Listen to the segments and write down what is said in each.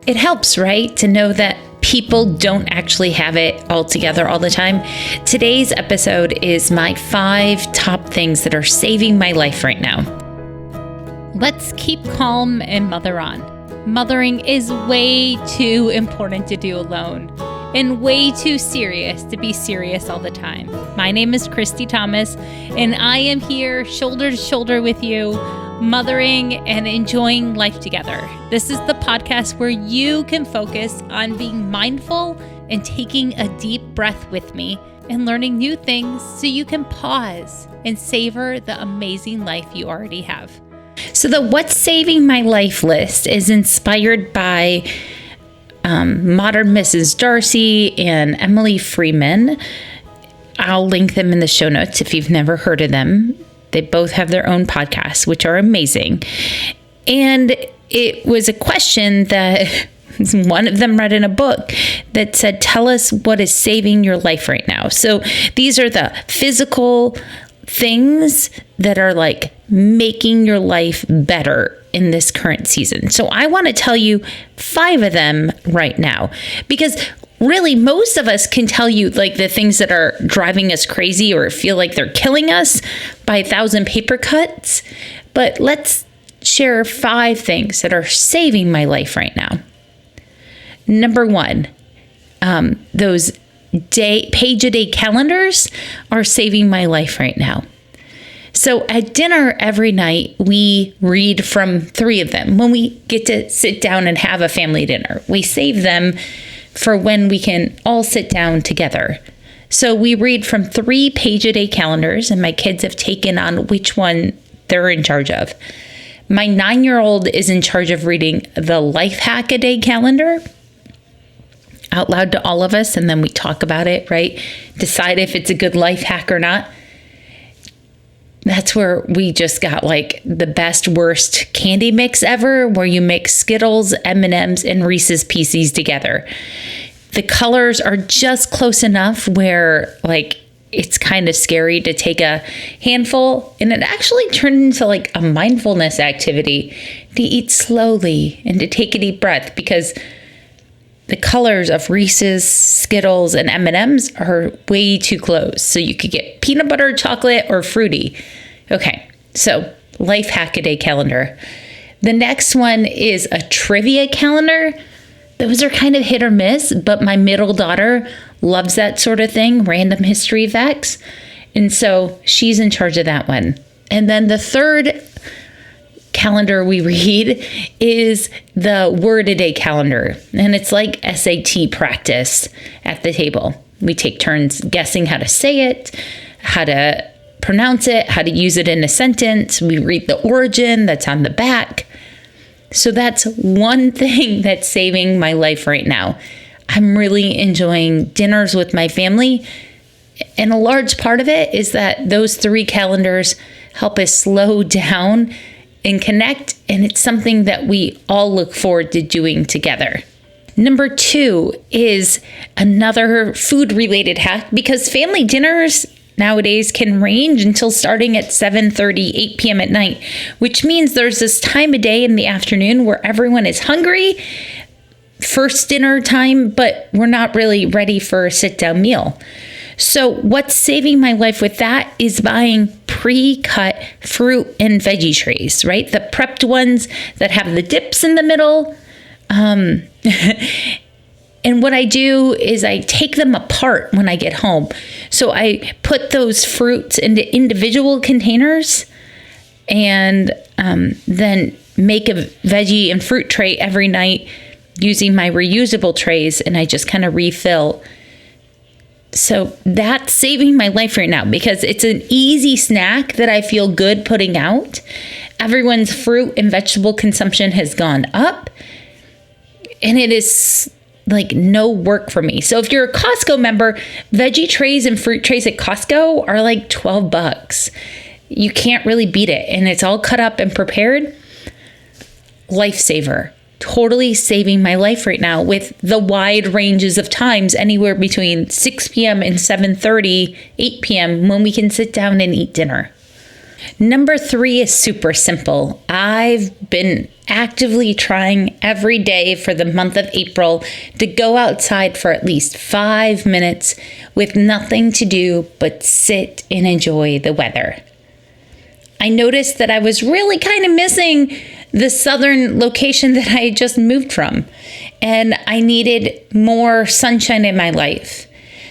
It helps, right, to know that people don't actually have it all together all the time. Today's episode is my 5 top things that are saving my life right now. Let's keep calm and mother on. Mothering is way too important to do alone and way too serious to be serious all the time. My name is Christy Thomas, and I am here shoulder to shoulder with you, mothering and enjoying life together. This is the podcast where you can focus on being mindful and taking a deep breath with me and learning new things so you can pause and savor the amazing life you already have. So the What's Saving My Life list is inspired by modern Mrs. Darcy and Emily Freeman. I'll link them in the show notes if you've never heard of them. They both have their own podcasts, which are amazing. And it was a question that one of them read in a book that said, tell us what is saving your life right now. So these are the physical things that are like making your life better in this current season. So I want to tell you 5 of them right now, because really most of us can tell you like the things that are driving us crazy or feel like they're killing us by 1,000 paper cuts. But let's share 5 things that are saving my life right now. Number 1, those page-a-day calendars are saving my life right now. So at dinner every night, we read from 3 of them. When we get to sit down and have a family dinner, we save them for when we can all sit down together. So we read from 3 page-a-day calendars, and my kids have taken on which one they're in charge of. My 9-year-old is in charge of reading the Life Hack a Day calendar out loud to all of us, and then we talk about it, right? Decide if it's a good life hack or not. That's where we just got like the best, worst candy mix ever, where you mix Skittles, M&Ms, and Reese's Pieces together. The colors are just close enough where like it's kind of scary to take a handful, and it actually turned into like a mindfulness activity to eat slowly and to take a deep breath, because the colors of Reese's, Skittles, and M&Ms are way too close. So you could get peanut butter, chocolate, or fruity. Okay, so Life Hack a Day calendar. The next one is a trivia calendar. Those are kind of hit or miss, but my middle daughter loves that sort of thing, random history facts. And so she's in charge of that one. And then the third calendar we read is the Word a Day calendar, and it's like SAT practice at the table. We take turns guessing how to say it, how to pronounce it, how to use it in a sentence. We read the origin that's on the back. So that's one thing that's saving my life right now. I'm really enjoying dinners with my family, and a large part of it is that those 3 calendars help us slow down and connect, and it's something that we all look forward to doing together. Number 2 is another food-related hack, because family dinners nowadays can range until starting at 7:30, 8 p.m. at night, which means there's this time of day in the afternoon where everyone is hungry, first dinner time, but we're not really ready for a sit-down meal. So what's saving my life with that is buying pre-cut fruit and veggie trays, right? The prepped ones that have the dips in the middle. And what I do is I take them apart when I get home. So I put those fruits into individual containers and then make a veggie and fruit tray every night using my reusable trays, and I just kind of refill. So that's saving my life right now, because it's an easy snack that I feel good putting out. Everyone's fruit and vegetable consumption has gone up, and it is like no work for me. So if you're a Costco member, veggie trays and fruit trays at Costco are like $12. You can't really beat it. And it's all cut up and prepared. Lifesaver. Totally saving my life right now with the wide ranges of times, anywhere between 6 p.m. and 7:30, 8 p.m. when we can sit down and eat dinner. Number 3 is super simple. I've been actively trying every day for the month of April to go outside for at least 5 minutes with nothing to do but sit and enjoy the weather. I noticed that I was really kind of missing the southern location that I had just moved from, and I needed more sunshine in my life.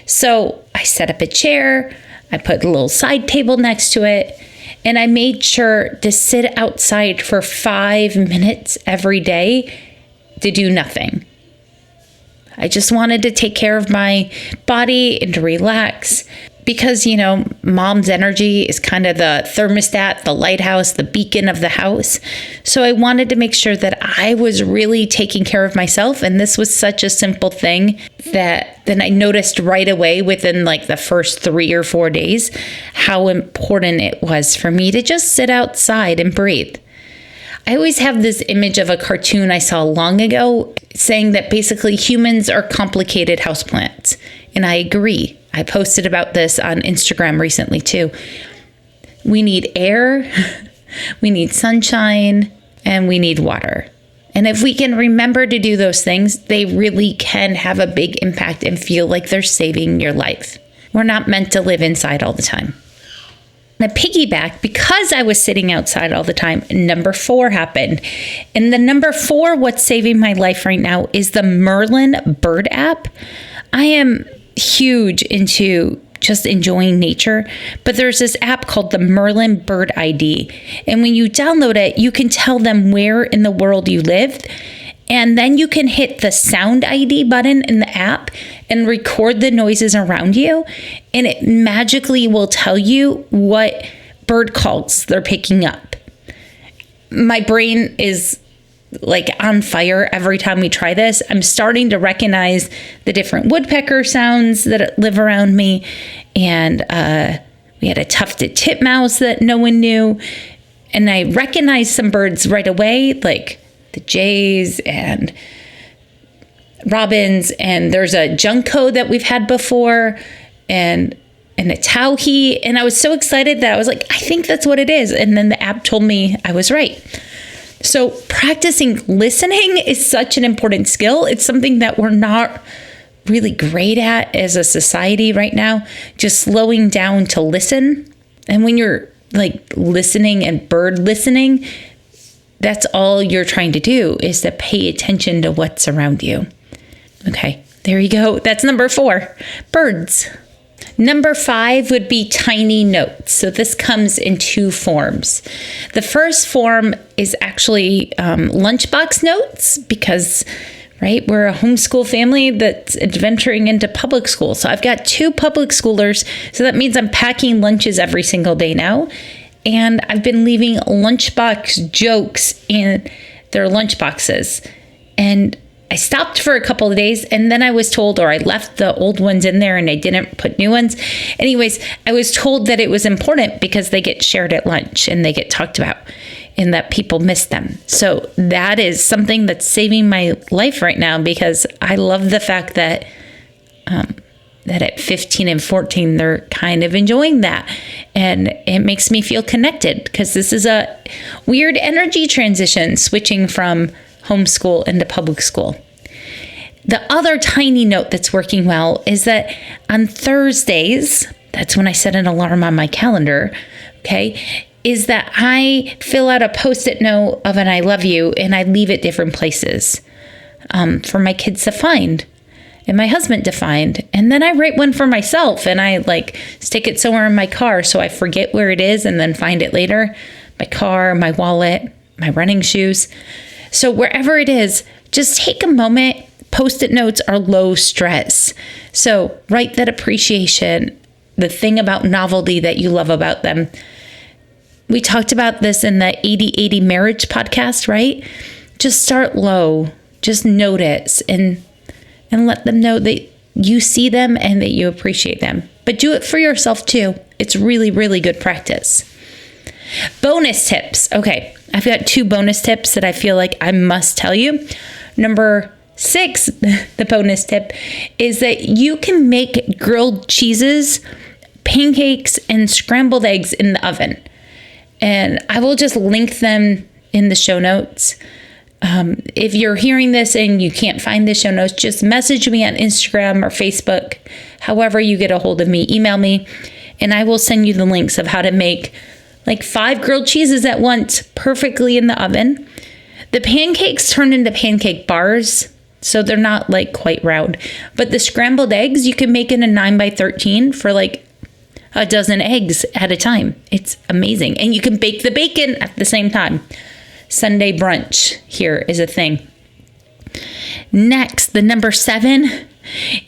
So I set up a chair, I put a little side table next to it, and I made sure to sit outside for 5 minutes every day to do nothing. I just wanted to take care of my body and to relax because, mom's energy is kind of the thermostat, the lighthouse, the beacon of the house. So I wanted to make sure that I was really taking care of myself. And this was such a simple thing that then I noticed right away within like the first 3 or 4 days how important it was for me to just sit outside and breathe. I always have this image of a cartoon I saw long ago saying that basically humans are complicated houseplants. And I agree. I posted about this on Instagram recently too. We need air, we need sunshine, and we need water. And if we can remember to do those things, they really can have a big impact and feel like they're saving your life. We're not meant to live inside all the time. And a piggyback, because I was sitting outside all the time, number 4 happened. And the number 4, what's saving my life right now, is the Merlin Bird App. I am huge into just enjoying nature, but there's this app called the Merlin Bird ID. And when you download it, you can tell them where in the world you live. And then you can hit the sound ID button in the app and record the noises around you. And it magically will tell you what bird calls they're picking up. My brain is like on fire every time we try this. I'm starting to recognize the different woodpecker sounds that live around me. And we had a tufted titmouse that no one knew. And I recognized some birds right away, like the jays and robins. And there's a junco that we've had before and a towhee. And I was so excited that I was like, I think that's what it is. And then the app told me I was right. So practicing listening is such an important skill. It's something that we're not really great at as a society right now, just slowing down to listen. And when you're like listening and bird listening, that's all you're trying to do is to pay attention to what's around you. Okay, there you go. That's number 4, birds. Number 5 would be tiny notes. So this comes in 2 forms. The first form is actually Lunchbox Notes because, right, we're a homeschool family that's adventuring into public school. So I've got 2 public schoolers. So that means I'm packing lunches every single day now. And I've been leaving lunchbox jokes in their lunchboxes. And I stopped for a couple of days and then I was told, or I left the old ones in there and I didn't put new ones. Anyways, I was told that it was important because they get shared at lunch and they get talked about and that people miss them. So that is something that's saving my life right now because I love the fact that that at 15 and 14, they're kind of enjoying that. And it makes me feel connected because this is a weird energy transition switching from homeschool into public school. The other tiny note that's working well is that on Thursdays, that's when I set an alarm on my calendar, okay, is that I fill out a Post-it note of an I love you and I leave it different places for my kids to find and my husband to find. And then I write one for myself and I like stick it somewhere in my car so I forget where it is and then find it later. My car, my wallet, my running shoes. So wherever it is, just take a moment. Post-it notes are low stress. So write that appreciation, the thing about novelty that you love about them. We talked about this in the 80/80 marriage podcast, right? Just start low. Just notice and let them know that you see them and that you appreciate them. But do it for yourself too. It's really, really good practice. Bonus tips. Okay, I've got 2 bonus tips that I feel like I must tell you. Number 6, the bonus tip, is that you can make grilled cheeses, pancakes, and scrambled eggs in the oven. And I will just link them in the show notes. If you're hearing this and you can't find the show notes, just message me on Instagram or Facebook. However you get a hold of me, email me, and I will send you the links of how to make like 5 grilled cheeses at once perfectly in the oven. The pancakes turn into pancake bars, so they're not like quite round. But the scrambled eggs, you can make in a 9x13 for like a dozen eggs at a time. It's amazing. And you can bake the bacon at the same time. Sunday brunch here is a thing. Next, the number 7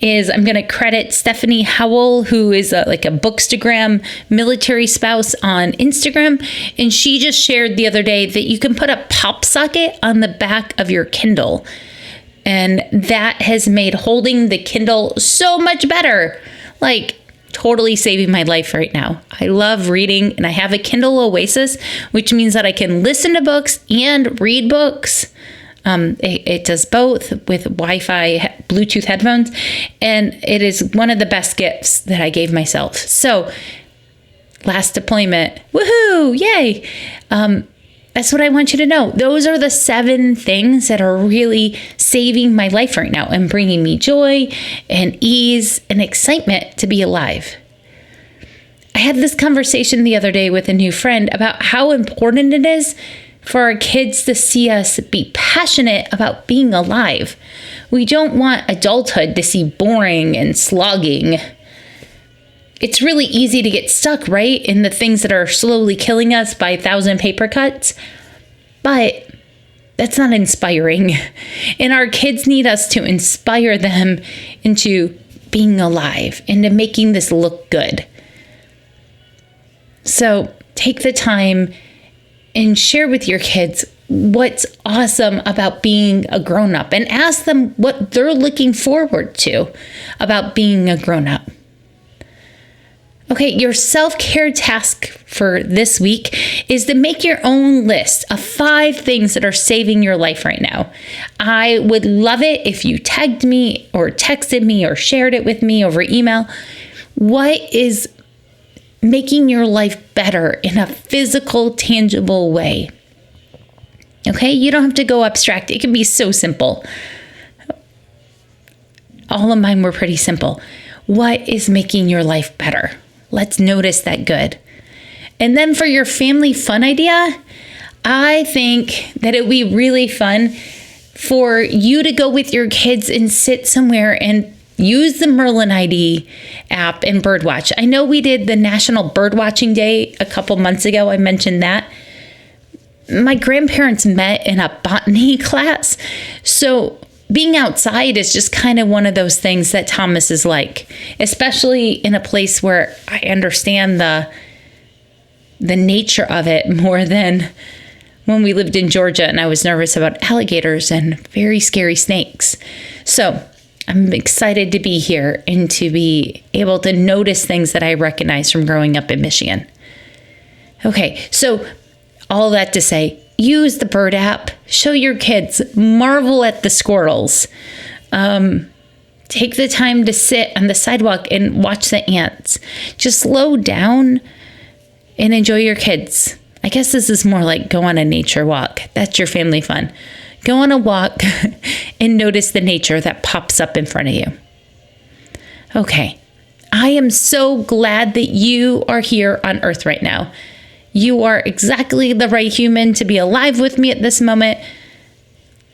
is I'm going to credit Stephanie Howell, who is like a Bookstagram military spouse on Instagram. And she just shared the other day that you can put a PopSocket on the back of your Kindle. And that has made holding the Kindle so much better. Like, totally saving my life right now. I love reading, and I have a Kindle Oasis, which means that I can listen to books and read books. It does both with Wi-Fi, Bluetooth headphones, and it is one of the best gifts that I gave myself. So, last deployment, woohoo, yay! That's what I want you to know. Those are the 7 things that are really saving my life right now and bringing me joy and ease and excitement to be alive. I had this conversation the other day with a new friend about how important it is for our kids to see us be passionate about being alive. We don't want adulthood to see boring and slogging. It's really easy to get stuck, right, in the things that are slowly killing us by 1,000 paper cuts. But that's not inspiring. And our kids need us to inspire them into being alive, into making this look good. So take the time and share with your kids what's awesome about being a grown-up, and ask them what they're looking forward to about being a grown-up. Okay, your self-care task for this week is to make your own list of 5 things that are saving your life right now. I would love it if you tagged me or texted me or shared it with me over email. What is making your life better in a physical, tangible way? Okay, you don't have to go abstract. It can be so simple. All of mine were pretty simple. What is making your life better? Let's notice that good. And then for your family fun idea, I think that it would be really fun for you to go with your kids and sit somewhere and use the Merlin ID app and birdwatch. I know we did the National Birdwatching Day a couple months ago. I mentioned that. My grandparents met in a botany class. So being outside is just kind of one of those things that Thomas is like, especially in a place where I understand the nature of it more than when we lived in Georgia and I was nervous about alligators and very scary snakes. So I'm excited to be here and to be able to notice things that I recognize from growing up in Michigan. Okay, so all that to say, use the Bird app, show your kids, marvel at the squirrels. Take the time to sit on the sidewalk and watch the ants. Just slow down and enjoy your kids. I guess this is more like go on a nature walk. That's your family fun. Go on a walk and notice the nature that pops up in front of you. Okay, I am so glad that you are here on Earth right now. You are exactly the right human to be alive with me at this moment.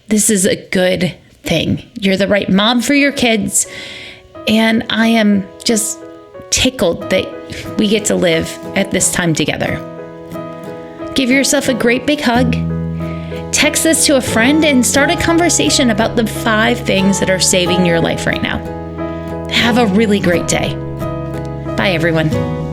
This is a good thing. You're the right mom for your kids. And I am just tickled that we get to live at this time together. Give yourself a great big hug. Text this to a friend and start a conversation about the 5 things that are saving your life right now. Have a really great day. Bye, everyone.